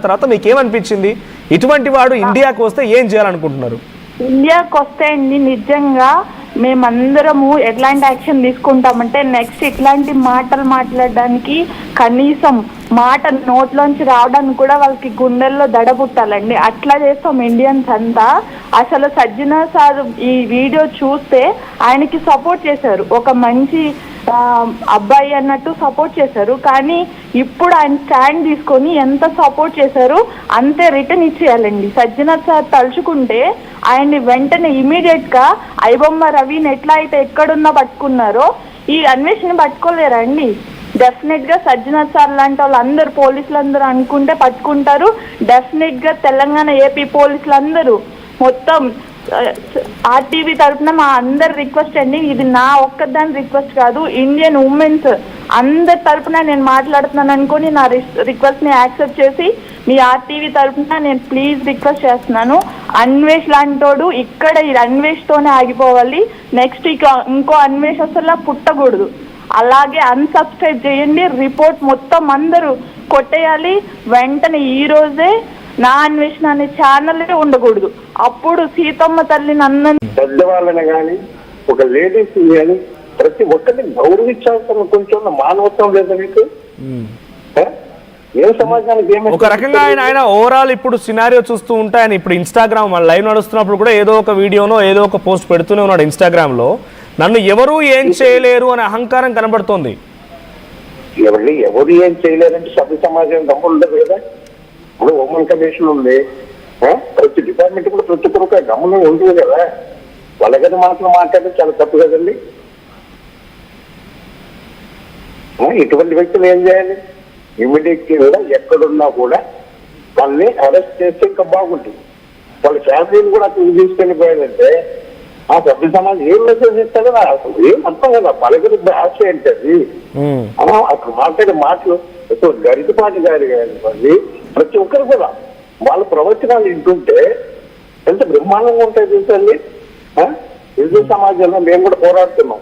తర్వాత మీకు ఏమనిపించింది? ఇటువంటి వాడు ఇండియాకి వస్తే ఏం చేయాలనుకుంటున్నారు? ఇండియాకి వస్తే అండి నిజంగా మేమందరము ఎట్లాంటి యాక్షన్ తీసుకుంటామంటే నెక్స్ట్ ఇట్లాంటి మాటలు మాట్లాడడానికి కనీసం మాట నోట్లోంచి రావడానికి కూడా వాళ్ళకి గుండెల్లో దడ పుట్టాలండి. అట్లా చేస్తాం ఇండియన్స్ అంతా. అసలు సజ్జనా సార్ ఈ వీడియో చూస్తే ఆయనకి సపోర్ట్ చేశారు, ఒక మంచి అబ్బాయి అన్నట్టు సపోర్ట్ చేశారు. కానీ ఇప్పుడు ఆయన స్టాండ్ తీసుకొని ఎంత సపోర్ట్ చేశారు అంతే రిటర్న్ ఇచ్చేయాలండి. సజ్జనా సార్ తలుచుకుంటే ఆయన్ని వెంటనే ఇమీడియట్ గా ఐబొమ్మ రవిని ఎట్లా అయితే ఎక్కడున్నా పట్టుకున్నారో ఈ అన్వేషణ పట్టుకోలేరా అండి? డెఫినెట్ గా సజ్జనా సార్ లాంటి వాళ్ళు అందరు పోలీసులందరూ అనుకుంటే పట్టుకుంటారు. డెఫినెట్ గా తెలంగాణ ఏపీ పోలీసులందరూ మొత్తం ఆర్టీవీ తరఫున మా అందరి రిక్వెస్ట్ అండి, ఇది నా ఒక్కదాని రిక్వెస్ట్ కాదు, ఇండియన్ ఉమెన్స్ అందరి తరఫున నేను మాట్లాడుతున్నాను అనుకుని నా రిక్వెస్ట్ ని యాక్సెప్ట్ చేసి మీ ఆర్టీవీ తరఫున నేను ప్లీజ్ రిక్వెస్ట్ చేస్తున్నాను. అన్వేష్ లాంటోడు ఇక్కడ ఈ అన్వేష్ తోనే ఆగిపోవాలి. నెక్స్ట్ ఇంకో అన్వేష్ అసలు పుట్టకూడదు. అలాగే అన్సబ్స్క్రైబ్ చేయండి, రిపోర్ట్ మొత్తం అందరూ కొట్టేయాలి. వెంటనే ఈ రోజే నా అన్వేషణ అనే ఛానల్ ఉండకూడదు. అప్పుడు సీతమ్మ తల్లిని పెద్దవాళ్ళని కానీ ఒక లేడీస్ కానీ ప్రతి ఒక్కరిని గౌరవించాల్సిన కొంచెం మానవత్వం లేదా మీకు? ఏ సమాజానికి ఏమి ఒక రకంగా ఆయన ఓవరాల్ ఇప్పుడు సినారియో చూస్తూ ఉంటే ఆయన ఇప్పుడు ఇన్స్టాగ్రామ్ లైవ్ నడుస్తున్నప్పుడు కూడా ఏదో ఒక వీడియోనో ఏదో ఒక పోస్ట్ పెడుతూనే ఉన్నాడు ఇన్స్టాగ్రామ్ లో. నన్ను ఎవరు ఏం చేయలేరు అనే అహంకారం కనబడుతోంది. ఎవరు ఏం చేయలేరంటే సభ్య సమాజం గమ్ములు ఉండదు కదా. ఇప్పుడు ఉమెన్ కమిషన్ ఉంది, ప్రతి డిపార్ట్మెంట్ కూడా ప్రతి ఒక్కరు గమనం ఉంటుంది కదా. వాళ్ళగది మాటలు మాట్లాడడం చాలా తప్పు కదండి. ఇటువంటి వ్యక్తులు ఏం చేయాలి? ఇమ్మీడియట్లీ కూడా ఎక్కడున్నా కూడా వాళ్ళని అరెస్ట్ చేస్తే ఇంకా బాగుంటుంది. వాళ్ళ ఫ్యామిలీని కూడా అక్కడ తీసుకెళ్ళిపోయారంటే ఆ సభ్య సమాజం ఏం మెసేజ్ ఇస్తాడో అసలు ఏం అర్థం కదా. పలకరి భాష ఏంటది? అక్కడ మాట్లాడే మాటలు గరికపాటి గారి కానీ ప్రతి ఒక్కరు కూడా వాళ్ళ ప్రవచనాలు వింటుంటే ఎంత బ్రహ్మాండంగా ఉంటాయి చూసండి. హిందూ సమాజంలో మేము కూడా పోరాడుతున్నాం,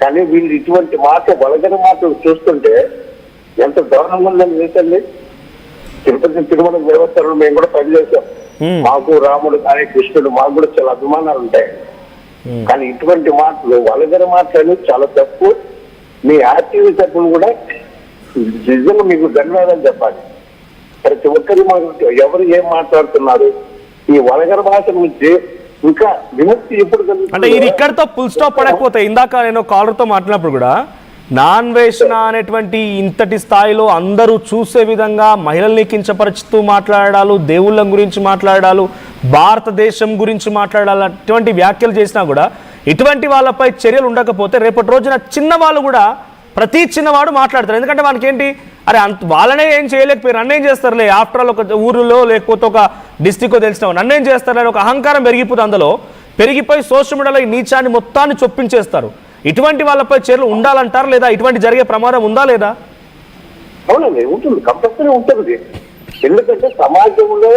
కానీ వీళ్ళు ఇటువంటి బలగని మాటలు చూస్తుంటే ఎంత దారుణంగా ఉందని చూసండి. తిరుమల దేవస్థానంలో మేము కూడా పనిచేసాం. మాకు రాముడు కానీ కృష్ణుడు మాకు కూడా చాలా అభిమానాలు ఉంటాయి. కానీ ఇటువంటి మాటలు వలగని మాటలు చాలా తప్పు. మీ ఆర్టీవీ తరఫున కూడా నిజంగా మీకు ధన్యవాదాలు చెప్పాలి. ప్రతి ఒక్కరి మాకు ఎవరు ఏం మాట్లాడుతున్నారు ఈ వలగర భాష నుంచి ఇంకా విముక్తి ఎప్పుడు అంటే ఇది ఇక్కడతో ఫుల్ స్టాప్ పడకపోతే, ఇందాక నేను కాలర్తో మాట్లాడినప్పుడు కూడా నాన్ వేషణ అనేటువంటి ఇంతటి స్థాయిలో అందరూ చూసే విధంగా మహిళల్ని కించపరుచుతూ మాట్లాడాలు, దేవుళ్ళ గురించి మాట్లాడాలు, భారతదేశం గురించి మాట్లాడాలి, అటువంటి వ్యాఖ్యలు చేసినా కూడా ఇటువంటి వాళ్ళపై చర్యలు ఉండకపోతే రేపటి రోజున చిన్నవాళ్ళు కూడా ప్రతి చిన్నవాడు మాట్లాడతారు. ఎందుకంటే వాళ్ళకి ఏంటి, అరే వాళ్ళనే ఏం చేయలేకపోయారు, నన్నేం చేస్తారులే, ఆఫ్టర్ ఆల్ ఒక ఊరిలో లేకపోతే ఒక డిస్టిక్ తెలిసిన నన్నేం చేస్తారని ఒక అహంకారం పెరిగిపోతుంది. అందులో పెరిగిపోయి సోషల్ మీడియాలో ఈ నీచాన్ని మొత్తాన్ని చొప్పించేస్తారు. ఇటువంటి వాళ్ళపై చర్యలు ఉండాలంటారు లేదా? ఇటువంటి జరిగే ప్రమాదం ఉందా లేదా? అవునండి, ఉంటుంది, కంపల్సరీ ఉంటుంది. ఎందుకంటే సమాజంలో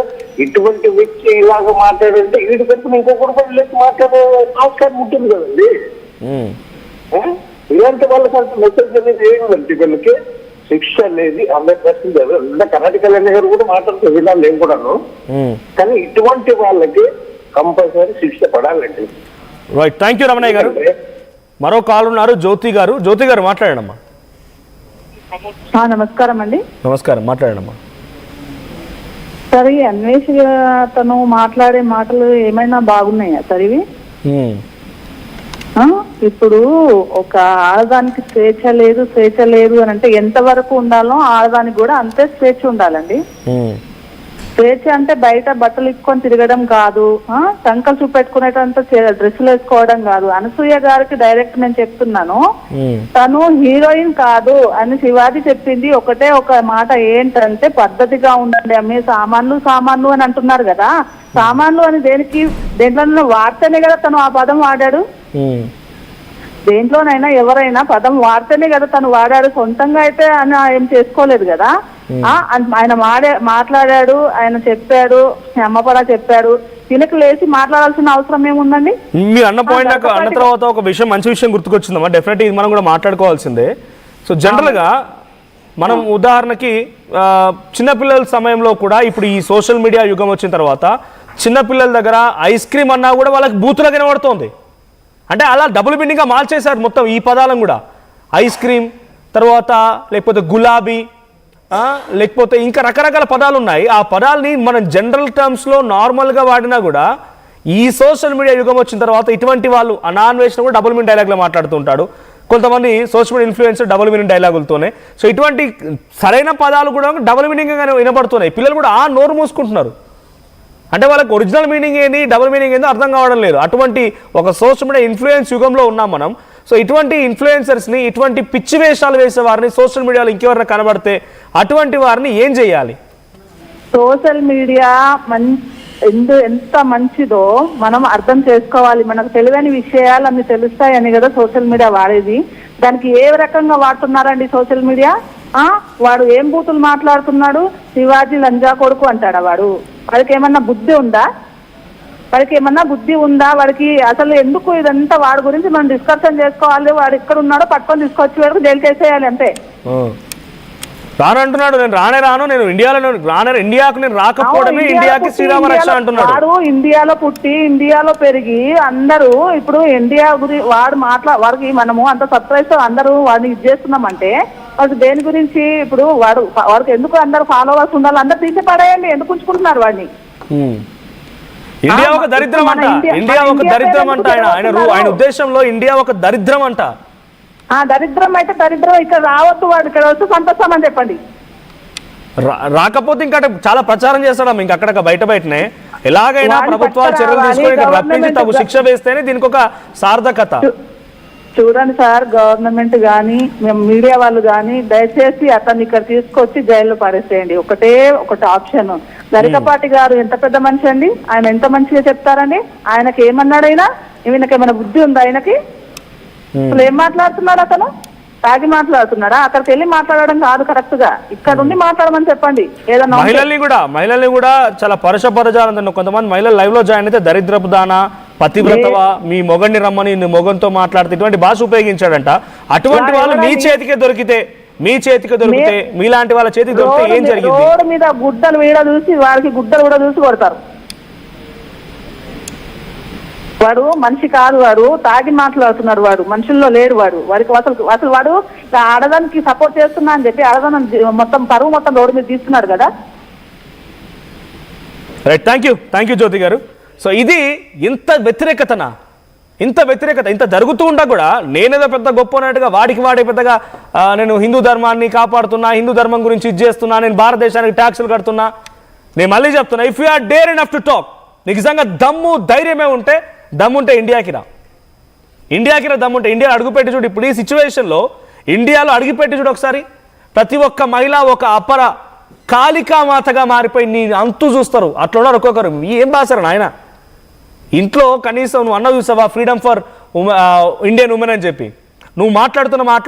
ఇటువంటి వ్యక్తి ఇలాగ మాట్లాడంటే వీడి తరఫున ఇంకొకరు పనులకి మాట్లాడే ఆస్కారం ఉంటుంది కదండి. ఇలాంటి వాళ్ళకి అంత మెసేజ్ అనేది ఏమిటంటే వీళ్ళకి శిక్ష అనేది 100% కర్ణాటక గారు కూడా మాట్లాడుతూ విధాలు ఏం కూడాను. కానీ ఇటువంటి వాళ్ళకి కంపల్సరీ శిక్ష పడాలండి. రైట్, థ్యాంక్ యూ రమణయ్య గారు. మరో కాల్ ఉన్నారు, జ్యోతి గారు. జ్యోతి గారు మాట్లాడండమ్మా. నమస్కారం అండి. నమస్కారం, మాట్లాడండమ్మా. సరే, అన్వేష్ తను మాట్లాడే మాటలు ఏమైనా బాగున్నాయా సార్ ఇవి? ఇప్పుడు ఒక ఆడదానికి స్వేచ్ఛ లేదు అని అంటే ఎంత వరకు ఉండాలో ఆడదానికి కూడా అంతే స్వేచ్ఛ ఉండాలండి. స్వేచ్ఛ అంటే బయట బట్టలు ఇచ్చుకొని తిరగడం కాదు, సంకలు చూపెట్టుకునేటంత డ్రెస్సులు వేసుకోవడం కాదు. అనసూయ గారికి డైరెక్ట్ నేను చెప్తున్నాను, తను హీరోయిన్ కాదు అని శివాజీ చెప్పింది ఒకటే ఒక మాట ఏంటంటే పద్ధతిగా ఉండండి అమ్మే, సామాన్లు అని అంటున్నారు కదా. సామాన్లు అని దేంట్లో వాడితేనే కదా తను ఆ పదం వాడాడు. దేంట్లోనైనా ఎవరైనా పదం వాడితేనే కదా తను వాడాడు, సొంతంగా అయితే ఆయన ఏం చేసుకోలేదు కదా. ఆయన మాట్లాడాడు, ఆయన చెప్పాడు, అమ్మపడా చెప్పాడు, తినకు లేచి మాట్లాడాల్సిన అవసరం ఏముందండి? మీరు అన్న పాయింట్ నాకు అన్న తర్వాత ఒక విషయం, మంచి విషయం గుర్తుకొచ్చిందమ్మా. డెఫినెట్లీ ఇది మనం కూడా మాట్లాడుకోవాల్సిందే. సో జనరల్ గా మనం ఉదాహరణకి చిన్నపిల్లల సమయంలో కూడా ఇప్పుడు ఈ సోషల్ మీడియా యుగం వచ్చిన తర్వాత చిన్నపిల్లల దగ్గర ఐస్ క్రీమ్ అన్నా కూడా వాళ్ళకి బూతులకు వినబడుతోంది. అంటే అలా డబుల్ మీనింగ్గా మార్చేశారు మొత్తం ఈ పదాలను కూడా. ఐస్ క్రీమ్ తర్వాత లేకపోతే గులాబీ లేకపోతే ఇంకా రకరకాల పదాలు ఉన్నాయి. ఆ పదాలని మనం జనరల్ టర్మ్స్లో నార్మల్గా వాడినా కూడా ఈ సోషల్ మీడియా యుగం వచ్చిన తర్వాత ఇటువంటి వాళ్ళు అనాన్వేషణ కూడా డబుల్ మీనింగ్ డైలాగ్లో మాట్లాడుతుంటాడు. కొంతమంది social media influencer double meaning డైలాగులతోనే. సో ఇటువంటి సరైన పదాలు కూడా డబుల్ మీనింగ్గానే వినపడుతున్నాయి. పిల్లలు కూడా నోరు మూసుకుంటున్నారు. అంటే వాళ్ళకి ఒరిజినల్ మీనింగ్ ఏంది డబుల్ మీనింగ్ ఏందో అర్థం కావడం లేదు. అటువంటి ఒక సోషల్ మీడియా ఇన్ఫ్లుయెన్స్ యుగంలో ఉన్నాం మనం. సో ఇటువంటి ఇన్ఫ్లుయెన్సర్స్ని ఇటువంటి పిచ్చి వేషాలు వేసే వారిని సోషల్ మీడియాలో ఇంకెవరైనా కనబడితే అటువంటి వారిని ఏం చేయాలి? సోషల్ మీడియా ఎంత మంచిదో మనం అర్థం చేసుకోవాలి. మనకు తెలియని విషయాలు అన్ని తెలుస్తాయని కదా సోషల్ మీడియా వాడేది. దానికి ఏ రకంగా వాడుతున్నారండి సోషల్ మీడియా? వాడు ఏం బూతులు మాట్లాడుతున్నాడు? శివాజీ లంజా కొడుకు అంటాడా వాడు? వాడికి ఏమన్నా బుద్ధి ఉందా? వాడికి అసలు ఎందుకు ఇదంతా వాడి గురించి మనం డిస్కషన్ చేసుకోవాలి. వాడు ఎక్కడ ఉన్నాడో పట్టుకొని తీసుకొచ్చి వాడికి జైలుకి వేసేయాలి అంతే. రానంటున్నాడు. నేను రాను, నేను ఇండియాకు నేను రాకపోవడమే ఇండియాకి శ్రీరామ రక్ష అంటున్నాడు. వాడు ఇండియాలో పుట్టి ఇండియాలో పెరిగి అందరూ ఇప్పుడు ఇండియా గురించి వాడికి మనము అంత సర్ప్రైజ్ అందరూ వాడిని ఇది చేస్తున్నామంటే వాడు దేని గురించి? ఇప్పుడు వాడికి ఎందుకు అందరు ఫాలోవర్స్ ఉండాలి? అందరు తీసి పడేయండి. ఎందుకు ఉంచుకుంటున్నారు వాడిని? ఇండియా ఒక దరిద్రం అంట. ఆయన ఉద్దేశంలో ఇండియా ఒక దరిద్రం అంట. దరిద్రం అయితే దరిద్రం. ఇక్కడ రావద్దు, వాడు ఇక్కడ వస్తే సంతోషమని చెప్పండి. రాకపోతే ఇంకా చాలా ప్రచారం చేస్తాడు. ఇంకా అక్కడ బయటనే ఎలాగైనా ప్రభుత్వాలు చర్యలు తీసుకొని రప్పించి తగు శిక్ష వేస్తేనే దీనికి ఒక సార్థకత. చూడండి సార్, గవర్నమెంట్ కానీ మీడియా వాళ్ళు కానీ దయచేసి అతన్ని ఇక్కడ తీసుకొచ్చి జైల్లో పడేసేయండి. ఒకటి ఆప్షన్. గరికపాటి గారు ఎంత పెద్ద మనిషి అండి. ఆయన ఎంత మంచిగా చెప్తారండి. ఆయనకి ఏమన్నాడు? ఈయనకి ఏమైనా బుద్ధి ఉందా ఆయనకి? అసలు ఏం మాట్లాడుతున్నాడు? అతను తాగి మాట్లాడుతున్నాడా? అక్కడికి వెళ్ళి మాట్లాడడం కాదు కరెక్ట్ గా. ఇక్కడ ఉండి మాట్లాడమని చెప్పండి. ఏదన్నా మహిళల్ని కూడా చాలా పరుషపరచాలని కొంతమంది మహిళలు లైవ్ లో జాయిన్ అయితే దరిద్రపు దానా, పతివ్రతవా, మీ మొగండి రమ్మని మొగంతో మాట్లాడితే ఇటువంటి భాష ఉపయోగించాడంట. అటువంటి వాళ్ళు మీ చేతికే దొరికితే మీలాంటి వాళ్ళ చేతికి దొరికితే ఏం జరిగింది? రోడ్డు మీద గుడ్డలు చూసి వాడికి గుడ్డలు కూడా చూసి కొడతారు. వాడు మనిషి కాదు. వాడు తాగి మాట్లాడుతున్నాడు. వాడు మనుషుల్లో లేడు. వాడికి అసలు వాడు ఆడదానికి సపోర్ట్ చేస్తున్నా అని చెప్పి ఆడదాన్ని మొత్తం పరువు మొత్తం రోడ్డు మీద తీస్తున్నాడు కదా. రైట్, థ్యాంక్ యూ జ్యోతి గారు. సో ఇది ఇంత వ్యతిరేకత ఇంత జరుగుతూ ఉంటా కూడా నేనేదో పెద్ద గొప్ప అన్నట్టుగా వాడే పెద్దగా నేను హిందూ ధర్మాన్ని కాపాడుతున్నా, హిందూ ధర్మం గురించి ఇది చేస్తున్నా, నేను భారతదేశానికి ట్యాక్సులు కడుతున్నా. నేను మళ్ళీ చెప్తున్నా, if you or dare enough to talk, నీకు నిజంగా ధైర్యమే ఉంటే దమ్ముంటే ఇండియాకి రా దమ్ముంటే ఇండియా అడుగుపెట్టి చూడు. ఇప్పుడు ఈ సిచ్యువేషన్లో ఇండియాలో అడుగుపెట్టి చూడు ఒకసారి. ప్రతి ఒక్క మహిళ ఒక అపర కాళికామాతగా మారిపోయి నీ అంతు చూస్తారు. అట్లా ఉన్నారు ఒక్కొక్కరు. ఏం బాసారు నాయన? ఇంట్లో కనీసం నువ్వు చూసావా ఫ్రీడమ్ ఫర్ ఇండియన్ ఉమెన్ అని చెప్పి నువ్వు మాట్లాడుతున్న మాటలు